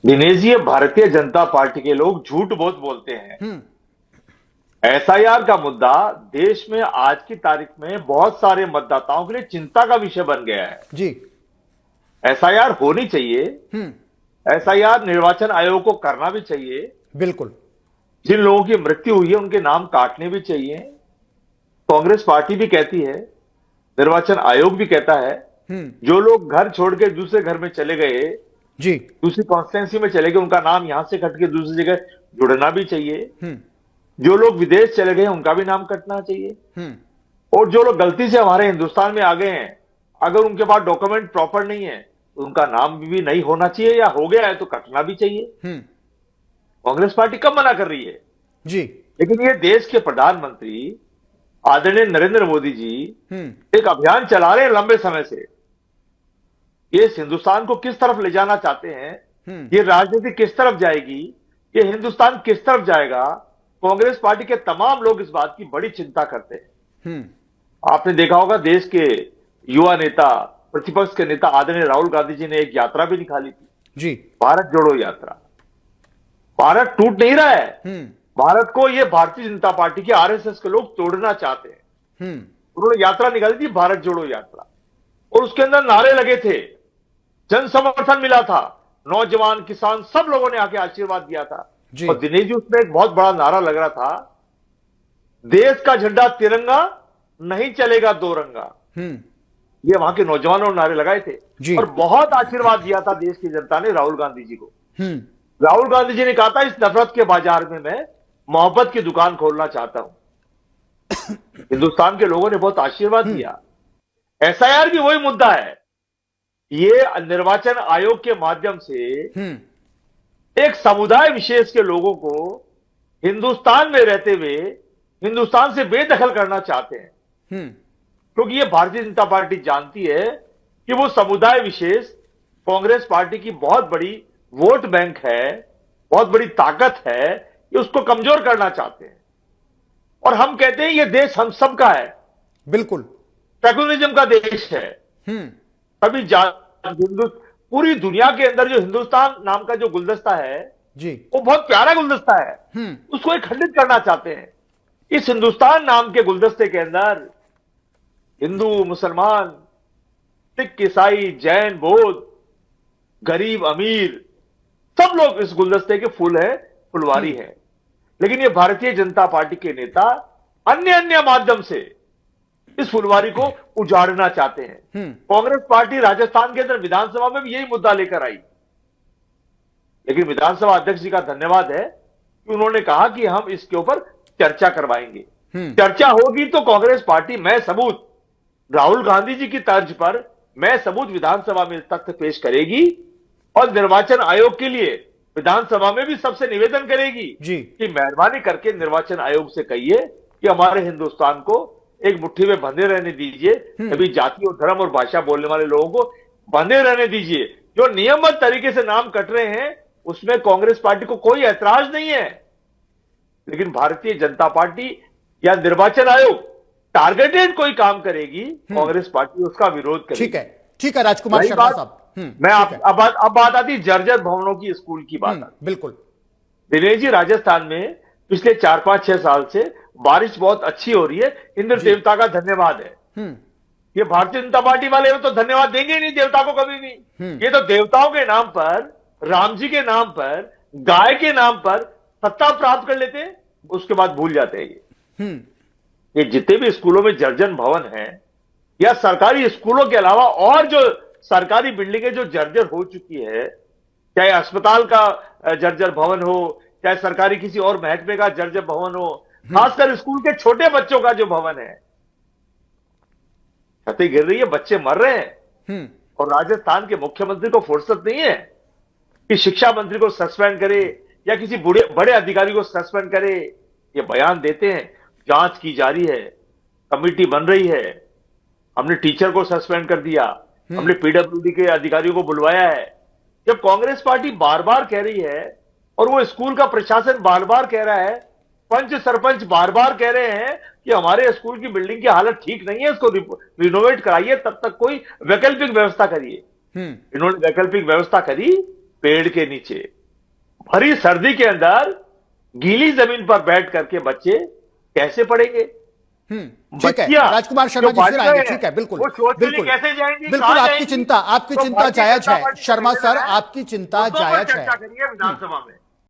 दिनेश जी, ये भारतीय जनता पार्टी के लोग झूठ बहुत बोलते हैं। हम्म। एसआईआर का मुद्दा देश में आज की तारीख में बहुत सारे मतदाताओं के लिए चिंता का विषय बन गया है। जी। एसआईआर होनी चाहिए। हम्म। एसआईआर निर्वाचन आयोग को करना भी चाहिए। बिल्कुल। जिन लोगों की मृत्यु हुई है उनके नाम काटने भी चाहिए। कांग्रेस पार्टी भी कहती है, निर्वाचन आयोग भी कहता है, हम्म। जो लोग घर छोड़ के दूसरे घर में चले गए, जी। दूसरी कॉन्स्टिट्यूंसी में चले गए, उनका नाम यहां से कट के दूसरी जगह जुड़ना भी चाहिए। हम्म। जो लोग विदेश चले गए उनका भी नाम कटना चाहिए। हम्म। और जो लोग गलती से हमारे हिंदुस्तान में आ गए हैं, अगर उनके पास डॉक्यूमेंट प्रॉपर नहीं है तो उनका नाम भी नहीं होना चाहिए, या हो गया है तो कटना भी चाहिए। हम्म। कांग्रेस पार्टी कब मना कर रही है? जी। लेकिन ये देश के प्रधानमंत्री आदरणीय नरेंद्र मोदी जी हम्म। एक अभियान चला रहे हैं लंबे समय से। ये इस हिंदुस्तान को किस तरफ ले जाना चाहते हैं, हम्म। ये राजनीति किस तरफ जाएगी, ये हिंदुस्तान किस तरफ जाएगा, कांग्रेस पार्टी के तमाम लोग इस बात की बड़ी चिंता करते हैं। हम्म। आपने देखा होगा, देश के युवा नेता, प्रतिपक्ष के नेता आदरणीय राहुल गांधी जी ने एक यात्रा भी निकाली थी, जी। भारत जोड़ो यात्रा। भारत टूट नहीं रहा है। हम्म। भारत को ये भारतीय जनता पार्टी के आरएसएस के लोग तोड़ना चाहते हैं। हम्म। उन्होंने यात्रा निकाली थी, भारत जोड़ो यात्रा, और उसके अंदर नारे लगे थे, जन समर्थन मिला था, नौजवान, किसान, सब लोगों ने आके आशीर्वाद दिया था। जी। और दिनेश जी, उसमें एक बहुत बड़ा नारा लग रहा था, देश का झंडा तिरंगा, नहीं चलेगा दो रंगा। हम्म। ये वहां के नौजवानों ने नारे लगाए थे। जी। और बहुत आशीर्वाद दिया था देश की जनता ने राहुल गांधी जी को। हम्म। राहुल गांधी जी ने कहा था, इस नफरत के बाजार में मैं मोहब्बत की दुकान खोलना चाहता हूं। हिंदुस्तान के लोगों ने बहुत आशीर्वाद दिया। एसआईआर भी वही मुद्दा है। ये निर्वाचन आयोग के माध्यम से हम्म। एक समुदाय विशेष के लोगों को हिंदुस्तान में रहते हुए हिंदुस्तान से बेदखल करना चाहते हैं। हम्म। क्योंकि ये भारतीय जनता पार्टी जानती है कि वो समुदाय विशेष कांग्रेस पार्टी की बहुत बड़ी वोट बैंक है, बहुत बड़ी ताकत है, ये उसको कमजोर करना चाहते हैं। और हम कहते हैं ये देश हम सबका है, बिल्कुल। सेकुलरिज्म का देश है। हम्म। तभी पूरी दुनिया के अंदर जो हिंदुस्तान नाम का जो गुलदस्ता है, जी। वो बहुत प्यारा गुलदस्ता है। हम्म। उसको एक खंडित करना चाहते हैं। इस हिंदुस्तान नाम के गुलदस्ते के अंदर हिंदू, मुसलमान, सिख, ईसाई, जैन, बौद्ध, गरीब, अमीर, सब लोग इस गुलदस्ते के फूल है, फुलवारी है। लेकिन ये भारतीय जनता पार्टी के नेता अन्य अन्य माध्यम से इस फुलवारी को उजाड़ना चाहते हैं। कांग्रेस पार्टी राजस्थान के अंदर विधानसभा में भी यही मुद्दा लेकर आई। लेकिन विधानसभा अध्यक्ष जी का धन्यवाद है कि उन्होंने कहा कि हम इसके ऊपर चर्चा करवाएंगे। चर्चा होगी तो कांग्रेस पार्टी मैं सबूत, राहुल गांधी जी की तर्ज पर मैं सबूत विधानसभा में तथ्य पेश करेगी, और निर्वाचन आयोग के लिए विधानसभा में भी सबसे निवेदन करेगी कि मेहरबानी करके निर्वाचन आयोग से कहिए कि हमारे हिंदुस्तान को एक मुट्ठी में बंधे रहने दीजिए। कभी जाति और धर्म और भाषा बोलने वाले लोगों को बंधे रहने दीजिए। जो नियमबद्ध तरीके से नाम कट रहे हैं उसमें कांग्रेस पार्टी को कोई ऐतराज नहीं है। लेकिन भारतीय जनता पार्टी या निर्वाचन आयोग टारगेटेड कोई काम करेगी, कांग्रेस पार्टी उसका विरोध करेगी। ठीक है राजकुमार शर्मा साहब। मैं अब बात आती जर्जर भवनों की, स्कूल की बात। बिल्कुल। दिनेश जी, राजस्थान में पिछले 4-5-6 साल से बारिश बहुत अच्छी हो रही है। इंद्र देवता का धन्यवाद है। ये भारतीय जनता पार्टी वाले तो धन्यवाद देंगे ही नहीं देवता को, कभी भी। ये तो देवताओं के नाम पर, राम जी के नाम पर, गाय के नाम पर सत्ता प्राप्त कर लेते हैं, उसके बाद भूल जाते हैं। ये जितने भी स्कूलों में जर्जर भवन है, या सरकारी स्कूलों के अलावा और जो सरकारी बिल्डिंगें जो जर्जर हो चुकी है, चाहे अस्पताल का जर्जर भवन हो, चाहे सरकारी किसी और महकमे का जर्जर भवन हो, खासकर स्कूल के छोटे बच्चों का जो भवन है, छतें गिर रही है, बच्चे मर रहे हैं। और राजस्थान के मुख्यमंत्री को फुर्सत नहीं है कि शिक्षा मंत्री को सस्पेंड करे या किसी बड़े अधिकारी को सस्पेंड करे। ये बयान देते हैं, जांच की जा रही है, कमेटी बन रही है, हमने टीचर को सस्पेंड कर दिया, हमने पीडब्ल्यूडी के अधिकारियों को बुलवाया है। जब कांग्रेस पार्टी बार बार कह रही है और वो स्कूल का प्रशासन बार बार कह रहा है, पंच सरपंच बार बार कह रहे हैं कि हमारे स्कूल की बिल्डिंग की हालत ठीक नहीं है, इसको रिनोवेट कराइए, तब तक कोई वैकल्पिक व्यवस्था करिए। इन्होंने वैकल्पिक व्यवस्था करी पेड़ के नीचे, भरी सर्दी के अंदर गीली जमीन पर बैठ करके बच्चे कैसे पढ़ेंगे? ठीक है राजकुमार शर्मा जी, फिर आएंगे। ठीक है, बिल्कुल बिल्कुल कैसे जाएंगी? बिल्कुल, आपकी चिंता तो जायज है भारतीय शर्मा जनता सर, पार्टी आपकी चिंता मुद्दों पर जायज है। चर्चा करिए विधानसभा में।